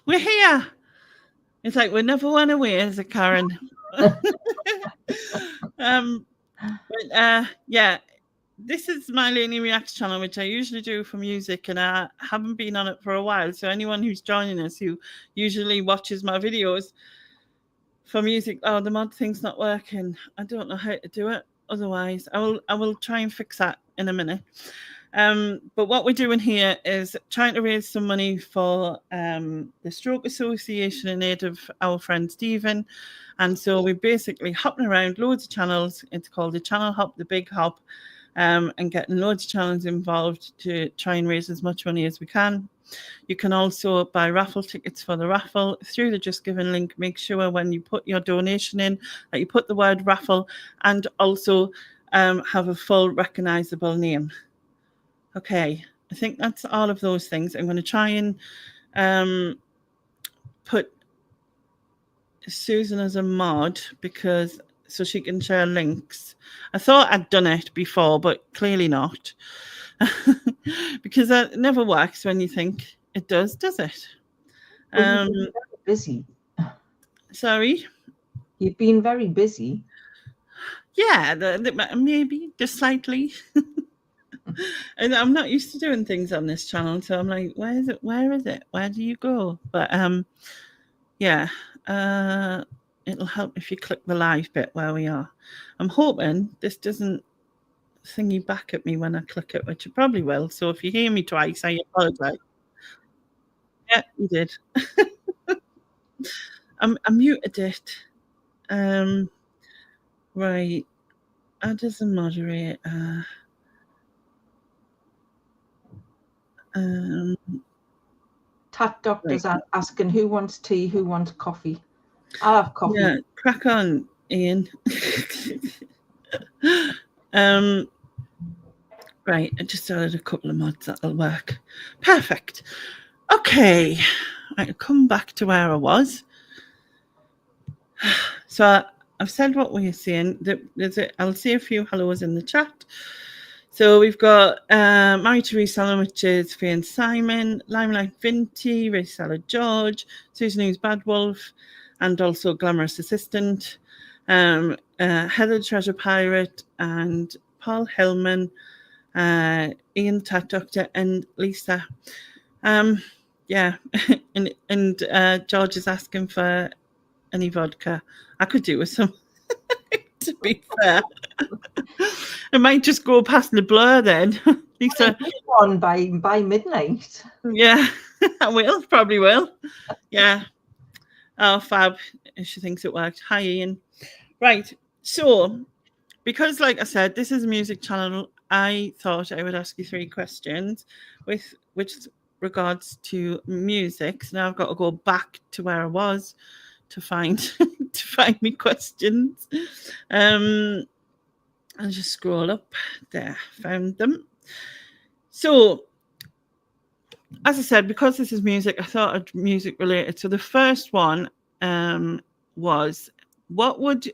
We're here. It's like we never went away, is it, Karen? um, yeah, this is my Lainie Reacts channel, which I usually do for music, and I haven't been on it for a while. So anyone who's joining us who usually watches my videos for music, oh, the mod thing's not working. I don't know how to do it. Otherwise, I will try and fix that in a minute. But what we're doing here is trying to raise some money for the Stroke Association in aid of our friend Stephen. And so we're basically hopping around loads of channels. It's called the Channel Hop, the Big Hop, and getting loads of channels involved to try and raise as much money as we can. You can also buy raffle tickets for the raffle through the Just Giving link. Make sure when you put your donation in that you put the word raffle and also have a full recognisable name. Okay, I think that's all of those things. I'm going to try and put Susan as a mod because so she can share links. I thought I'd done it before, but clearly not. Because that never works when you think it does it? Well, you've been very busy. Sorry? You've been very busy. Yeah, maybe just slightly. And I'm not used to doing things on this channel, so I'm like, where is it? Where is it? Where do you go? But yeah, it'll help if you click the live bit where we are. I'm hoping this doesn't thingy back at me when I click it, which it probably will. So if you hear me twice, I apologize. Yeah, you did. I muted it. Right. Add as a moderator. Tat doctors are asking who wants tea, who wants coffee. I'll have coffee. Yeah, crack on, Ian. Right, I just added a couple of mods that'll work. Perfect. Okay, I'll come back to where I was. So I've said what we're saying. I'll see a few hellos in the chat. So we've got Married to Reseller, which is Faye and Simon, Limelight Vinty, Reseller George, Susan News Bad Wolf, and also Glamorous Assistant, Heather Treasure Pirate, and Paul Hillman, Ian Tat Doctor, and Lisa. Yeah, and George is asking for any vodka. I could do with some. To be fair, it might just go past the blur then. Lisa, one by midnight. Yeah, I will. Probably will. Yeah. Oh, fab. She thinks it worked. Hi, Ian. Right. So, because, like I said, this is a music channel, I thought I would ask you 3 questions with regards to music. So now I've got to go back to where I was to find me questions. I'll just scroll up there. Found them. So, as I said, because this is music, I thought I'd music related. So the first one was, what would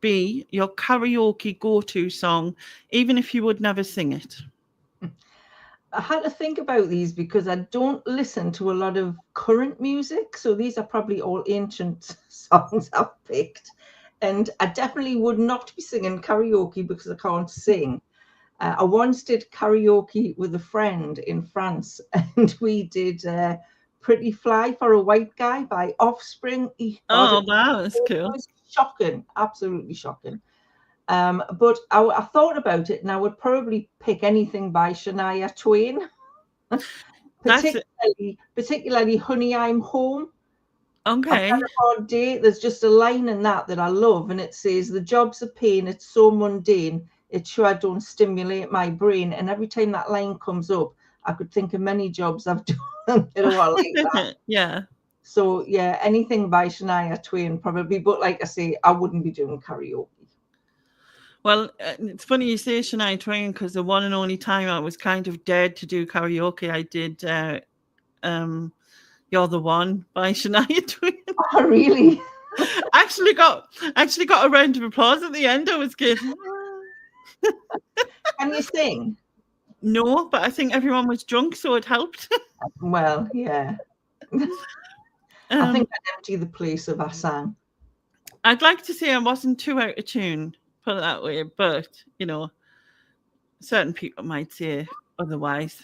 be your karaoke go-to song, even if you would never sing it? I had to think about these because I don't listen to a lot of current music. So these are probably all ancient songs I've picked. And I definitely would not be singing karaoke because I can't sing. I once did karaoke with a friend in France, and we did Pretty Fly for a White Guy by Offspring. Oh, wow, that's cool. It was shocking, absolutely shocking. But I thought about it, and I would probably pick anything by Shania Twain, particularly Honey, I'm Home. Okay. I've had a hard day. There's just a line in that I love, and it says, "The job's a pain, it's so mundane, it sure don't stimulate my brain." And every time that line comes up, I could think of many jobs I've done that are like that. Yeah. So, yeah, anything by Shania Twain probably. But like I say, I wouldn't be doing karaoke. Well, it's funny you say Shania Twain because the one and only time I was kind of dead to do karaoke, I did You're the One by Shania Twain. Oh, really? actually got a round of applause at the end. I was good. Can you sing? No, but I think everyone was drunk, so it helped. Well, yeah. I think I'd empty the place if I sang. I'd like to say I wasn't too out of tune, put it that way, but you know, certain people might say otherwise.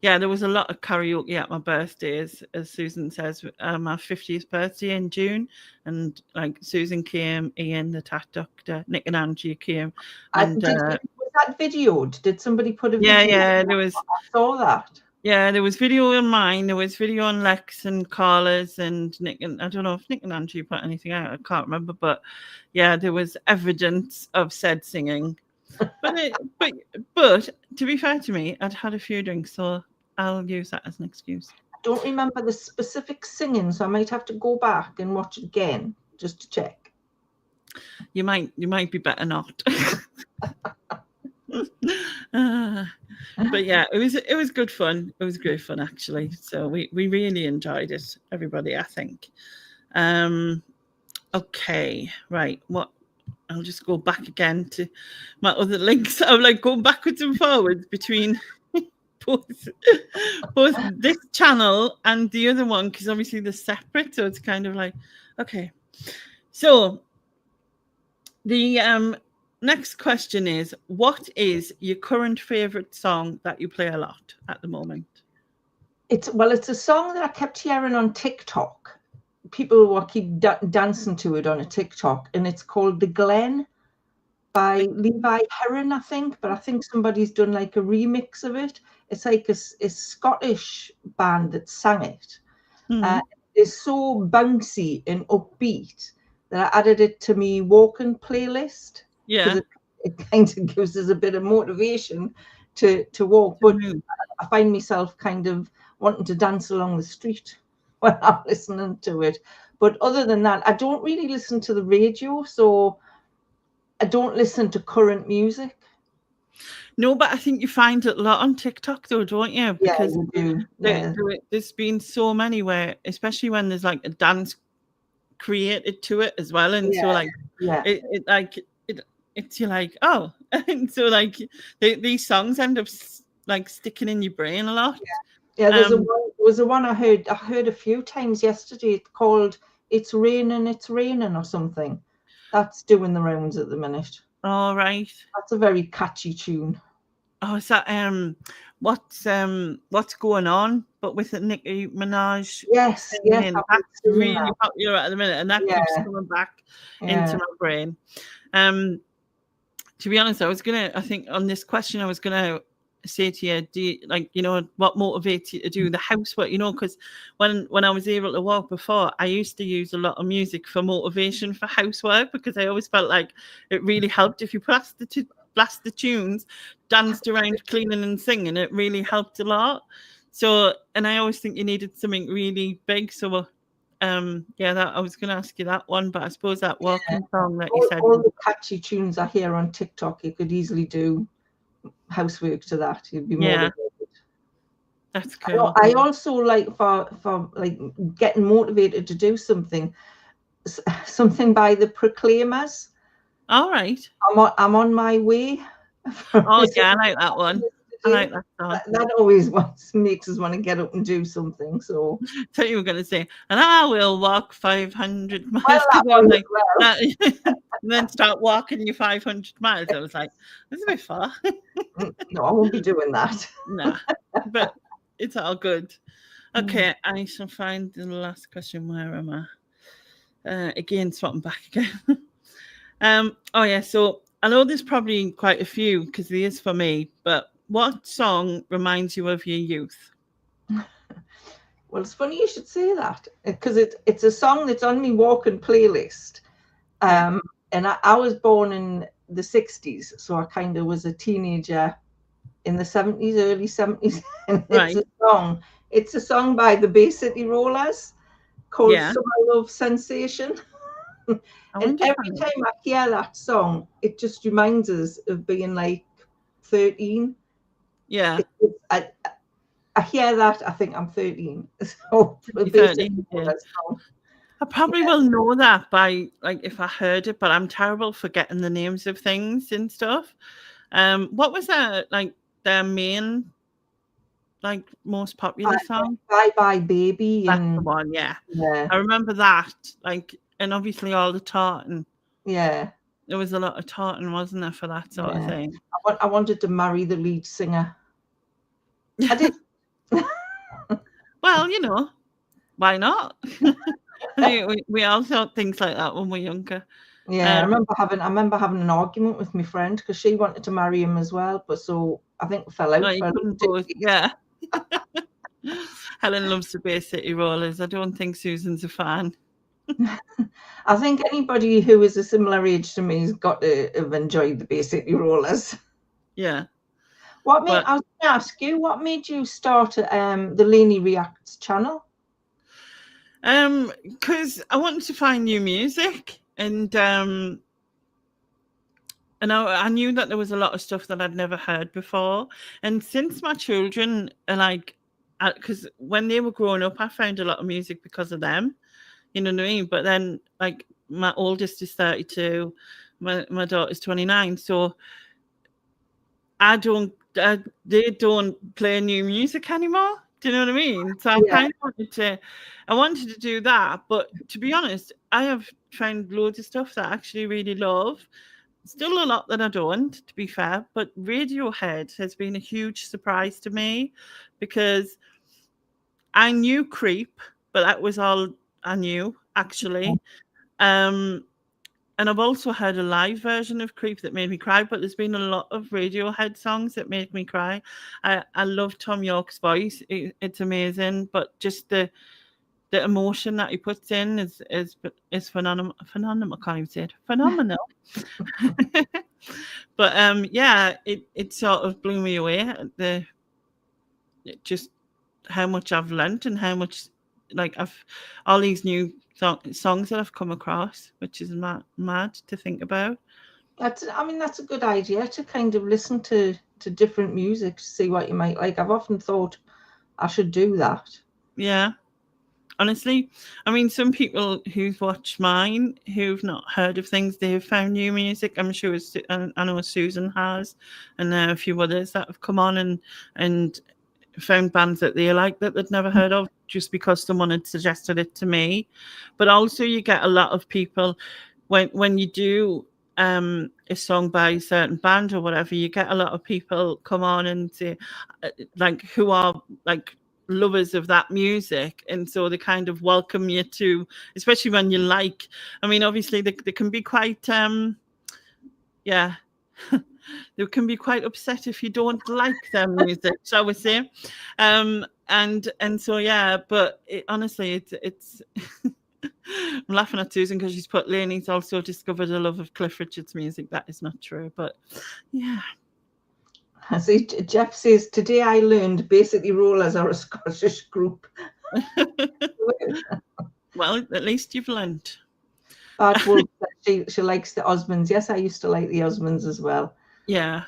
Yeah, there was a lot of karaoke at my birthdays, as Susan says, my 50th birthday in June. And like Susan came, Ian, the tat doctor, Nic and Andrea came. And Was that videoed? Did somebody put a video? yeah, there was. I saw that. Yeah, there was video on mine. There was video on Lex and Carla's and Nic, and I don't know if Nic and Andrea put anything out. I can't remember, but yeah, there was evidence of said singing. But to be fair to me, I'd had a few drinks, so I'll use that as an excuse. I don't remember the specific singing, so I might have to go back and watch it again just to check. You might be better not. But yeah, it was good fun. It was great fun actually. So we really enjoyed it, everybody, I think. Okay, right. What I'll just go back again to my other links. I'm like going backwards and forwards between both this channel and the other one, because obviously they're separate. So it's kind of like, okay. So the next question is, what is your current favorite song that you play a lot at the moment? It's a song that I kept hearing on TikTok. People will keep dancing to it on a TikTok, and it's called The Glen by Levi Heron, I think, but I think somebody's done like a remix of it. It's like a Scottish band that sang it. It's so bouncy and upbeat that I added it to me walking playlist. Yeah, it kind of gives us a bit of motivation to walk, but I find myself kind of wanting to dance along the street when I'm listening to it. But other than that, I don't really listen to the radio, so I don't listen to current music. No, but I think you find it a lot on TikTok though, don't you? Because yeah, you do. There's been so many where, especially when there's like a dance created to it as well, and so like it's you're like, oh, and so like these songs end up like sticking in your brain a lot. Yeah, there was a one I heard a few times yesterday. It's called It's Raining or something. That's doing the rounds at the minute. All right. That's a very catchy tune. Oh, is that what's going on? But with Nicki Minaj. Yes, that's really popular at the minute, and that keeps coming back into my brain. To be honest, I think on this question, I was gonna say to you, do you, like, you know, what motivates you to do the housework? You know, because when I was able to walk before, I used to use a lot of music for motivation for housework, because I always felt like it really helped if you blast the tunes, danced around cleaning and singing. It really helped a lot. So, and I always think you needed something really big. So I was going to ask you that one, but I suppose that walking song that you said. All the catchy tunes I hear on TikTok, you could easily do housework to that. You'd be motivated. That's cool. I also like for like getting motivated to do something by the Proclaimers. All right. I'm on my way. Oh yeah, I like that one. I like that song. That always makes us want to get up and do something. So you were going to say, and I will walk 500 miles. And then start walking your 500 miles. I was like, that's a bit far. No, I won't be doing that. No, but it's all good. Okay, I shall find the last question. Where am I? Again, swapping back again. So I know there's probably quite a few, because there is for me, but what song reminds you of your youth? Well, it's funny you should say that, because it's a song that's on my walking playlist. And I was born in the 60s, so I kind of was a teenager in the 70s, early 70s. And it's a song by the Bay City Rollers called Summer Love Sensation. And every time I hear that song, it just reminds us of being like 13. Yeah. I hear that, I think I'm 13. So 13, I probably will know that by, like, if I heard it, but I'm terrible forgetting the names of things and stuff. What was that, like, their main like most popular song? Bye Bye Baby, That's the and one, yeah. yeah, I remember that, like, and obviously all the tartan. yeah, There was a lot of tartan, wasn't there, for that sort of yeah. thing? I wanted to marry the lead singer. I did. Well, why not? I think we all thought things like that when we're younger. Yeah, I remember having an argument with my friend because she wanted to marry him as well, but so I think we fell No, out you for a couldn't little both. bit. Yeah. Helen loves the Bay City Rollers. I don't think Susan's a fan. I think anybody who is a similar age to me has got to have enjoyed the Bay City Rollers. Yeah. I was going to ask you, what made you start the Lainie Reacts channel? Because I wanted to find new music, and I knew that there was a lot of stuff that I'd never heard before. And since my children are like, because when they were growing up, I found a lot of music because of them. You know what I mean? But then, like, my oldest is 32, my daughter's 29, so they don't play new music anymore. Do you know what I mean? So Yeah. I wanted to do that, but to be honest, I have found loads of stuff that I actually really love. Still a lot that I don't, to be fair, but Radiohead has been a huge surprise to me because I knew Creep, but that was all I knew, actually. Um, and I've also heard a live version of Creep that made me cry, but there's been a lot of Radiohead songs that make me cry. I love Tom York's voice. It's amazing, but just the emotion that he puts in is phenomenal. Phenomenal, I can't even say it. Phenomenal. But yeah, it sort of blew me away. Just how much I've learnt and how much, like, I've all these new songs that I've come across, which is mad to think about. That's a good idea to kind of listen to different music to see what you might like. I've often thought I should do that. Yeah. Honestly, I mean, some people who've watched mine who've not heard of things, they've found new music. I'm sure I know Susan has, and a few others that have come on and found bands that they like that they'd never heard of just because someone had suggested it to me. But also, you get a lot of people when you do a song by a certain band or whatever, you get a lot of people come on and say, like, who are like lovers of that music, and so they kind of welcome you to, especially when you like, I mean, obviously they can be quite yeah they can be quite upset if you don't like their music, shall we say. And so yeah, but honestly, it's I'm laughing at Susan because she's put Lainie's also discovered a love of Cliff Richard's music. That is not true, but yeah. See, Jeff says, today I learned Bay City Rollers are a Scottish group. Well, at least you've learned. Bad Wolf, she likes the Osmonds. Yes, I used to like the Osmonds as well. Yeah.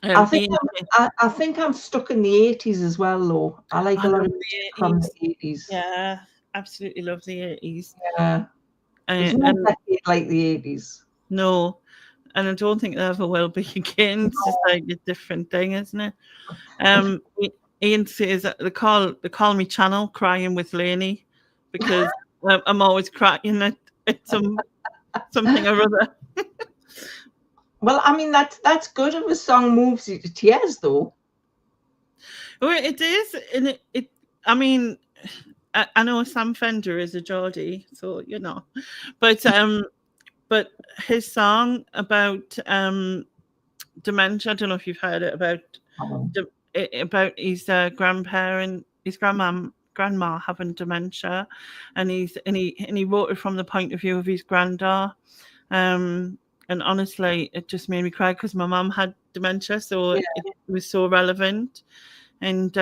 I think I'm stuck in the 80s as well, though. I like a lot of music from the 80s. Yeah, absolutely love the 80s. Yeah. There's no decade like the 80s. No, and I don't think there ever will be again. It's just like a different thing, isn't it? Ian says that they call me Channel Crying with Lainie because I'm always crying at something or other. Well, I mean, that's good if a song moves you to tears, though. Well, it is, and it I mean, I know Sam Fender is a Geordie, so but his song about dementia, I don't know if you've heard it, about his grandma having dementia, and he wrote it from the point of view of his granddad. And honestly, it just made me cry because my mum had dementia, so it was so relevant. And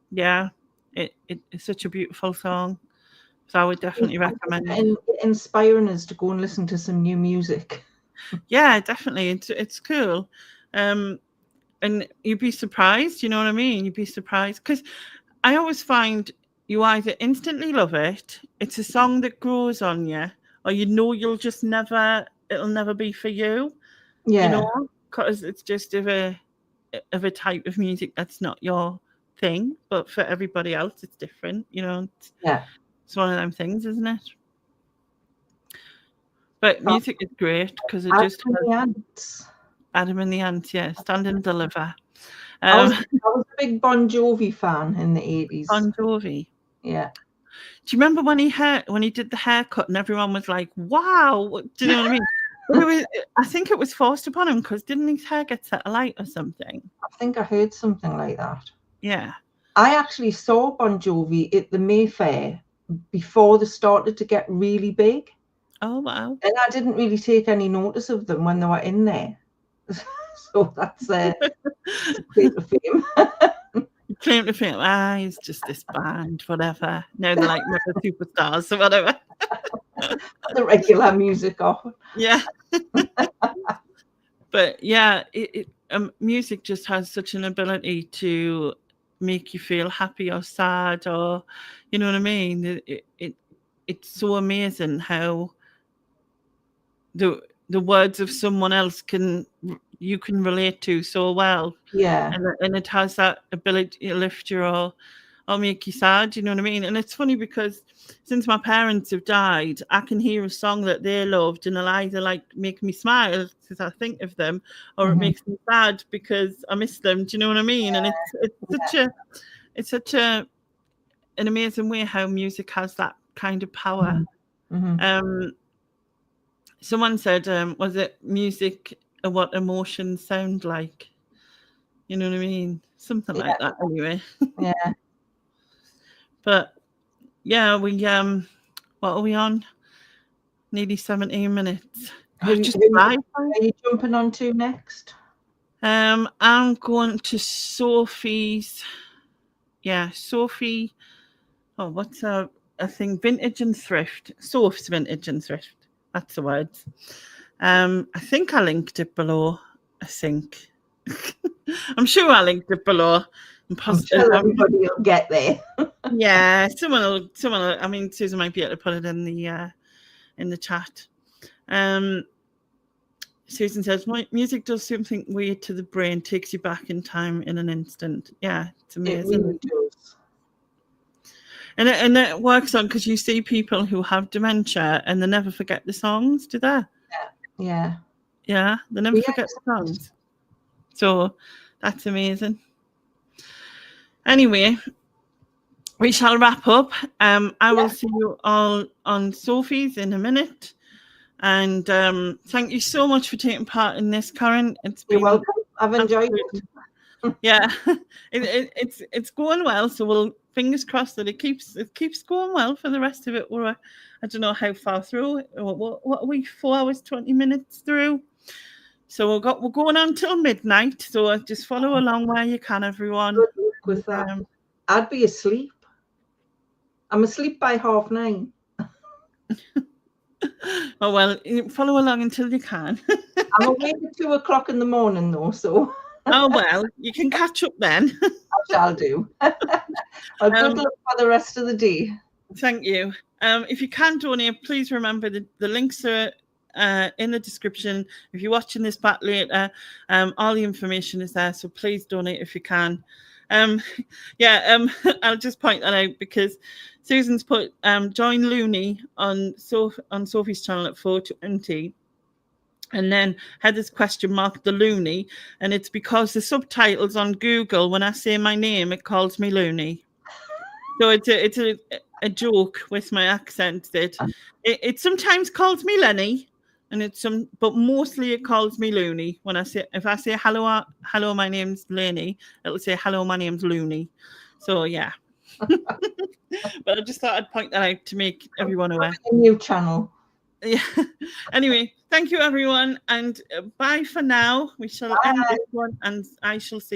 yeah, it's such a beautiful song. So I would definitely recommend it. And inspiring us to go and listen to some new music. Yeah, definitely. It's cool. And you'd be surprised, you know what I mean? You'd be surprised. Because I always find you either instantly love it, it's a song that grows on you, or you'll just it'll never be for you. Yeah. You know, because it's just of a type of music that's not your thing, but for everybody else, it's different. You know, it's one of them things, isn't it? But music is great because it just has Adam and the Ants, yeah, Stand and Deliver. I was a big Bon Jovi fan in the 80s. Bon Jovi. Yeah. Do you remember when he did the haircut and everyone was like, wow, do you know what I mean? I think it was forced upon him because didn't his hair get set alight or something? I think I heard something like that. Yeah. I actually saw Bon Jovi at the Mayfair before they started to get really big. Oh, wow. And I didn't really take any notice of them when they were in there. So that's claim to fame. Claim to fame. He's just this band, whatever. Now they're like mega superstars or whatever. The regular music off. Yeah. But yeah, music just has such an ability to make you feel happy or sad, or you know what I mean. It's so amazing how the words of someone else you can relate to so well. Yeah. And it has that ability to lift you or make you sad, you know what I mean? And it's funny because since my parents have died, I can hear a song that they loved and it'll either like make me smile because I think of them, or it makes me sad because I miss them. Do you know what I mean? And it's such an amazing way how music has that kind of power. Someone said, was it music or what emotions sound like? You know what I mean? Something like that anyway. Yeah. But yeah, we what are we on? Nearly 17 minutes. Who are you jumping on to next? I'm going to Sophie's. Yeah, Sophie. Oh, what's I think Vintage and Thrift. Sophs Vintage and Thrift. That's the words. I think I linked it below. I think. I'm sure I linked it below. I'm sure everybody will get there. Yeah, someone will. I mean, Susan might be able to put it in the chat. Susan says, music does something weird to the brain, takes you back in time in an instant. Yeah, it's amazing. It really does. And it works on because you see people who have dementia and they never forget the songs, do they? Yeah. Yeah, they never forget the songs. So that's amazing. Anyway, we shall wrap up. I will see you all on Sophie's in a minute. And thank you so much for taking part in this, Karen. You're welcome. I've enjoyed it. Yeah, it's going well. So we'll fingers crossed that it keeps going well for the rest of it. Or I don't know how far through. What are we? 4 hours 20 minutes through. So we're going on till midnight. So just follow along where you can, everyone. Good luck with that. I'd be asleep. I'm asleep by 9:30. Oh well, follow along until you can. I'm awake at 2 o'clock in the morning though, so. Oh well, you can catch up then. I shall do. Good luck for the rest of the day. Thank you. If you can donate, please remember the links are in the description. If you're watching this back later, all the information is there, so please donate if you can. I'll just point that out because Susan's put join Lainie on Sophie's channel at 4:20, and then Heather's question marked the Lainie, and it's because the subtitles on Google, when I say my name, it calls me Lainie. So it's a joke with my accent that it sometimes calls me Lenny, and but mostly it calls me Lainie. If I say hello, my name's Lainie, it'll say hello, my name's Lainie. So yeah. But I just thought I'd point that out to make everyone aware. A new channel. Yeah. Anyway, thank you everyone, and bye for now. We shall end this one, and I shall see